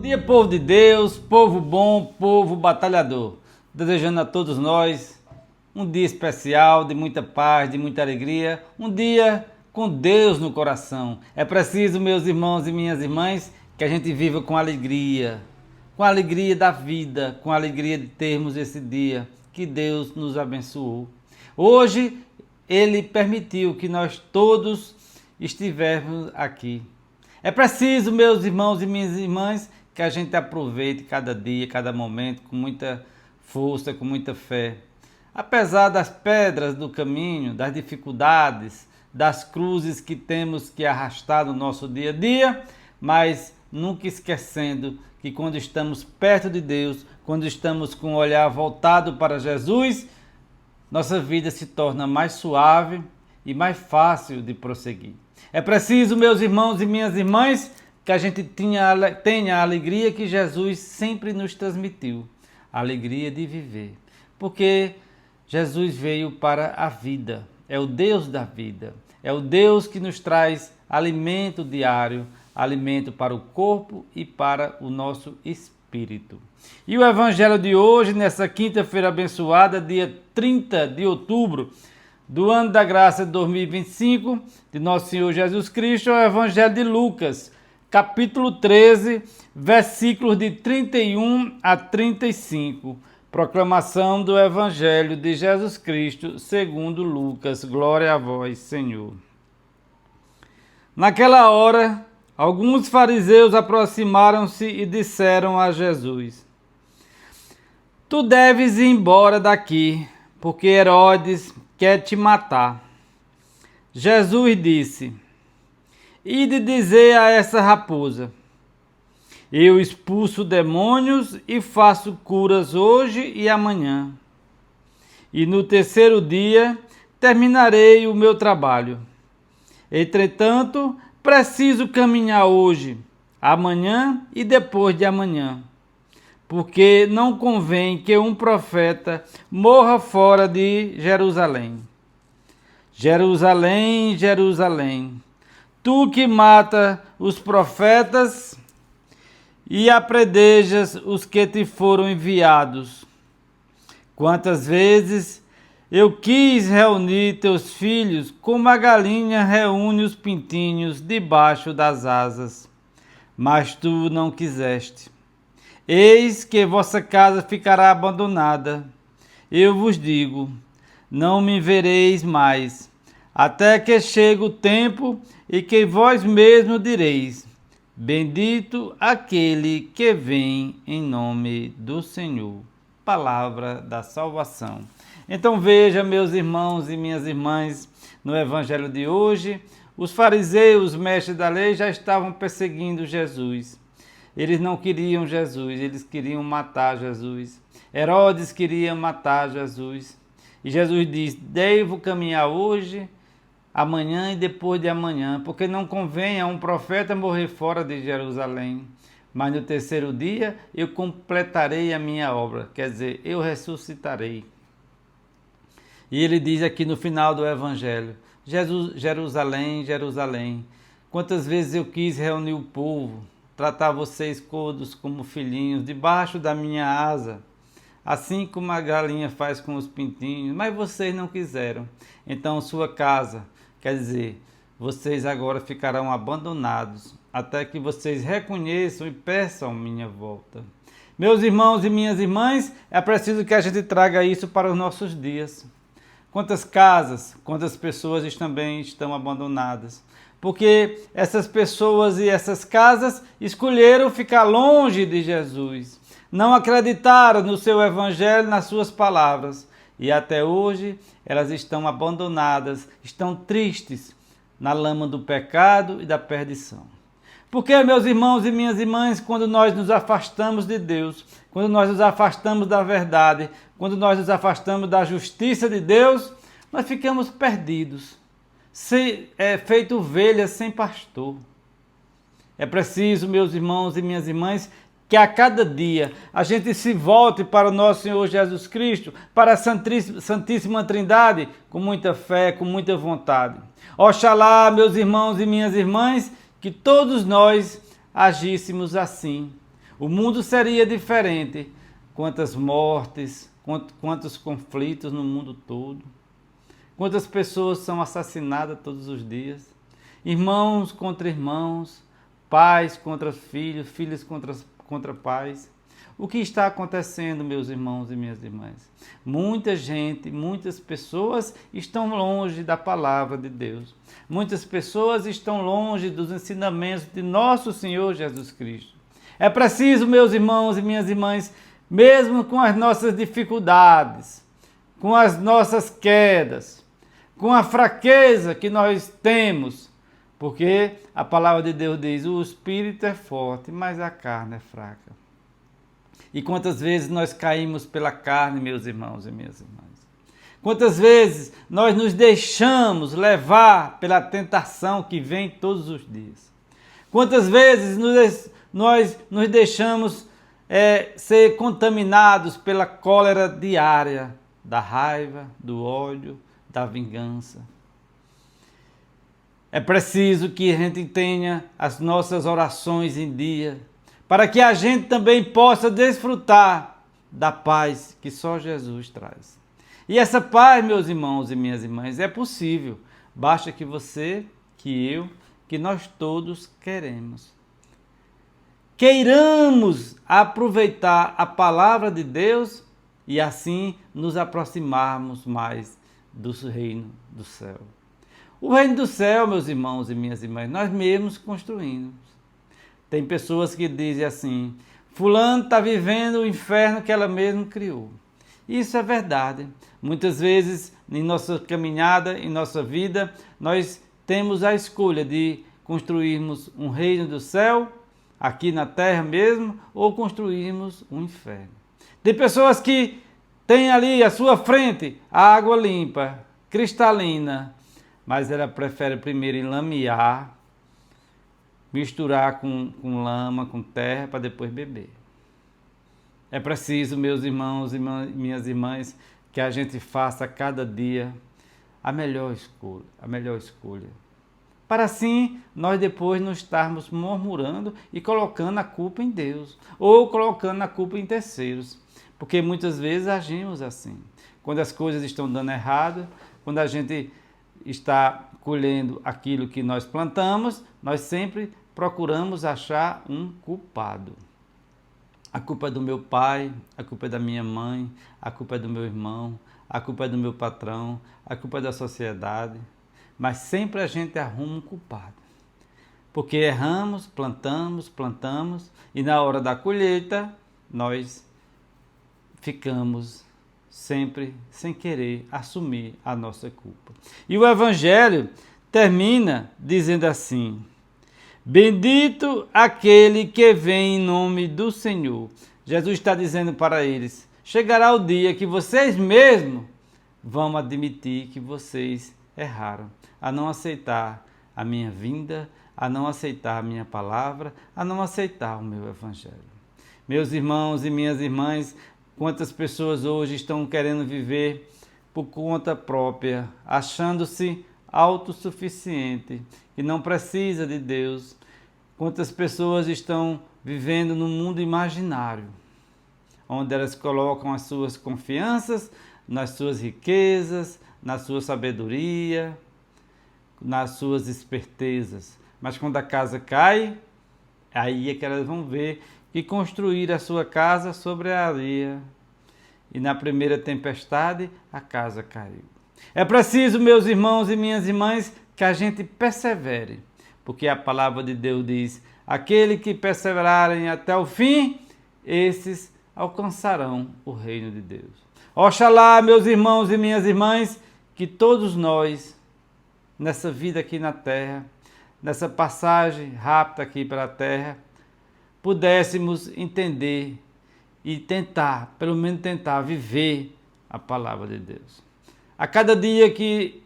Dia, povo de Deus, povo bom, povo batalhador. Desejando a todos nós um dia especial, de muita paz, de muita alegria, um dia com Deus no coração. É preciso, meus irmãos e minhas irmãs, que a gente viva com a alegria da vida, com a alegria de termos esse dia que Deus nos abençoou. Hoje, Ele permitiu que nós todos estivermos aqui. É preciso, meus irmãos e minhas irmãs, que a gente aproveite cada dia, cada momento com muita força, com muita fé. Apesar das pedras do caminho, das dificuldades, das cruzes que temos que arrastar no nosso dia a dia, mas nunca esquecendo que quando estamos perto de Deus, quando estamos com o olhar voltado para Jesus, nossa vida se torna mais suave e mais fácil de prosseguir. É preciso, meus irmãos e minhas irmãs, que a gente tenha a alegria que Jesus sempre nos transmitiu, a alegria de viver. Porque Jesus veio para a vida, é o Deus da vida, é o Deus que nos traz alimento diário, alimento para o corpo e para o nosso espírito. E o Evangelho de hoje, nessa quinta-feira abençoada, dia 30 de outubro, do ano da graça de 2025, de nosso Senhor Jesus Cristo, é o Evangelho de Lucas, capítulo 13, versículos de 31 a 35. Proclamação do Evangelho de Jesus Cristo, segundo Lucas. Glória a vós, Senhor. Naquela hora, alguns fariseus aproximaram-se e disseram a Jesus: Tu deves ir embora daqui, porque Herodes quer te matar. Jesus disse: Ide dizer a essa raposa: Eu expulso demônios e faço curas hoje e amanhã. E no terceiro dia terminarei o meu trabalho. Entretanto, preciso caminhar hoje, amanhã e depois de amanhã, porque não convém que um profeta morra fora de Jerusalém. Jerusalém, Jerusalém, tu que mata os profetas e apredejas os que te foram enviados. Quantas vezes eu quis reunir teus filhos como a galinha reúne os pintinhos debaixo das asas, mas tu não quiseste. Eis que vossa casa ficará abandonada. Eu vos digo, não me vereis mais, até que chegue o tempo e que vós mesmos direis: Bendito aquele que vem em nome do Senhor. Palavra da salvação. Então veja, meus irmãos e minhas irmãs, no Evangelho de hoje, os fariseus, mestres da lei, já estavam perseguindo Jesus. Eles não queriam Jesus, eles queriam matar Jesus. Herodes queria matar Jesus. E Jesus diz: Devo caminhar hoje, amanhã e depois de amanhã, porque não convém a um profeta morrer fora de Jerusalém. Mas no terceiro dia eu completarei a minha obra, quer dizer, eu ressuscitarei. E ele diz aqui no final do Evangelho: Jerusalém, Jerusalém, quantas vezes eu quis reunir o povo, tratar vocês todos como filhinhos, debaixo da minha asa, assim como a galinha faz com os pintinhos, mas vocês não quiseram. Então sua casa, quer dizer, vocês agora ficarão abandonados, até que vocês reconheçam e peçam minha volta. Meus irmãos e minhas irmãs, é preciso que a gente traga isso para os nossos dias. Quantas casas, quantas pessoas também estão abandonadas? Porque essas pessoas e essas casas escolheram ficar longe de Jesus. Não acreditaram no seu Evangelho, nas suas palavras. E até hoje elas estão abandonadas, estão tristes na lama do pecado e da perdição. Porque, meus irmãos e minhas irmãs, quando nós nos afastamos de Deus, quando nós nos afastamos da verdade, quando nós nos afastamos da justiça de Deus, nós ficamos perdidos, feito ovelhas sem pastor. É preciso, meus irmãos e minhas irmãs, que a cada dia a gente se volte para o nosso Senhor Jesus Cristo, para a Santíssima Trindade, com muita fé, com muita vontade. Oxalá, meus irmãos e minhas irmãs, que todos nós agíssemos assim. O mundo seria diferente. Quantas mortes, quantos conflitos no mundo todo. Quantas pessoas são assassinadas todos os dias. Irmãos contra irmãos, pais contra filhos, filhos contra pais. O que está acontecendo, meus irmãos e minhas irmãs? Muita gente, muitas pessoas estão longe da palavra de Deus. Muitas pessoas estão longe dos ensinamentos de nosso Senhor Jesus Cristo. É preciso, meus irmãos e minhas irmãs, mesmo com as nossas dificuldades, com as nossas quedas, com a fraqueza que nós temos, porque a palavra de Deus diz: o espírito é forte, mas a carne é fraca. E quantas vezes nós caímos pela carne, meus irmãos e minhas irmãs? Quantas vezes nós nos deixamos levar pela tentação que vem todos os dias? Quantas vezes nós nos deixamos ser contaminados pela cólera diária, da raiva, do ódio, da vingança? É preciso que a gente tenha as nossas orações em dia, para que a gente também possa desfrutar da paz que só Jesus traz. E essa paz, meus irmãos e minhas irmãs, é possível. Basta que você, que eu, que nós todos queiramos aproveitar a palavra de Deus e assim nos aproximarmos mais do reino do céu. O reino do céu, meus irmãos e minhas irmãs, nós mesmos construímos. Tem pessoas que dizem assim: fulano está vivendo o inferno que ela mesma criou. Isso é verdade. Muitas vezes, em nossa caminhada, em nossa vida, nós temos a escolha de construirmos um reino do céu, aqui na terra mesmo, ou construirmos um inferno. Tem pessoas que têm ali à sua frente a água limpa, cristalina, mas ela prefere primeiro enlamear, misturar com lama, com terra, para depois beber. É preciso, meus irmãos e minhas irmãs, que a gente faça a cada dia a melhor escolha. Para assim, nós depois não estarmos murmurando e colocando a culpa em Deus, ou colocando a culpa em terceiros. Porque muitas vezes agimos assim. Quando as coisas estão dando errado, quando a gente está colhendo aquilo que nós plantamos, nós sempre procuramos achar um culpado. A culpa é do meu pai, a culpa é da minha mãe, a culpa é do meu irmão, a culpa é do meu patrão, a culpa é da sociedade. Mas sempre a gente arruma um culpado. Porque erramos, plantamos, e na hora da colheita, nós ficamos sempre sem querer assumir a nossa culpa. E o Evangelho termina dizendo assim: bendito aquele que vem em nome do Senhor. Jesus está dizendo para eles: chegará o dia que vocês mesmos vão admitir que vocês erraram, a não aceitar a minha vinda, a não aceitar a minha palavra, a não aceitar o meu Evangelho. Meus irmãos e minhas irmãs, quantas pessoas hoje estão querendo viver por conta própria, achando-se autossuficiente, que não precisa de Deus. Quantas pessoas estão vivendo num mundo imaginário, onde elas colocam as suas confianças nas suas riquezas, na sua sabedoria, nas suas espertezas. Mas quando a casa cai, aí é que elas vão ver que construir a sua casa sobre a areia. E na primeira tempestade, a casa caiu. É preciso, meus irmãos e minhas irmãs, que a gente persevere, porque a palavra de Deus diz: aquele que perseverarem até o fim, esses alcançarão o reino de Deus. Oxalá, meus irmãos e minhas irmãs, que todos nós, nessa vida aqui na terra, nessa passagem rápida aqui pela terra, pudéssemos entender e tentar, pelo menos tentar viver a palavra de Deus. A cada dia que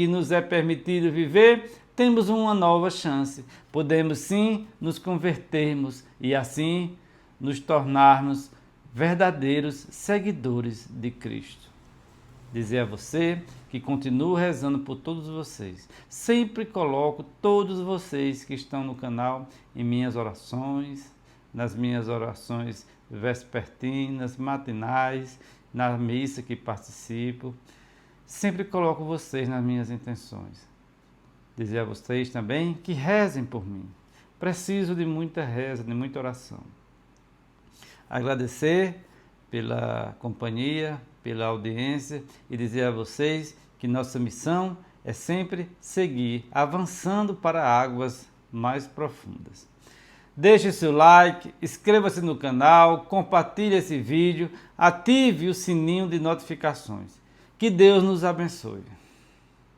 nos é permitido viver, temos uma nova chance. Podemos sim nos convertermos e assim nos tornarmos verdadeiros seguidores de Cristo. Dizer a você que continuo rezando por todos vocês. Sempre coloco todos vocês que estão no canal em minhas orações, nas minhas orações vespertinas, matinais, na missa que participo. Sempre coloco vocês nas minhas intenções. Dizer a vocês também que rezem por mim. Preciso de muita reza, de muita oração. Agradecer pela companhia, pela audiência e dizer a vocês que nossa missão é sempre seguir, avançando para águas mais profundas. Deixe seu like, inscreva-se no canal, compartilhe esse vídeo, ative o sininho de notificações. Que Deus nos abençoe.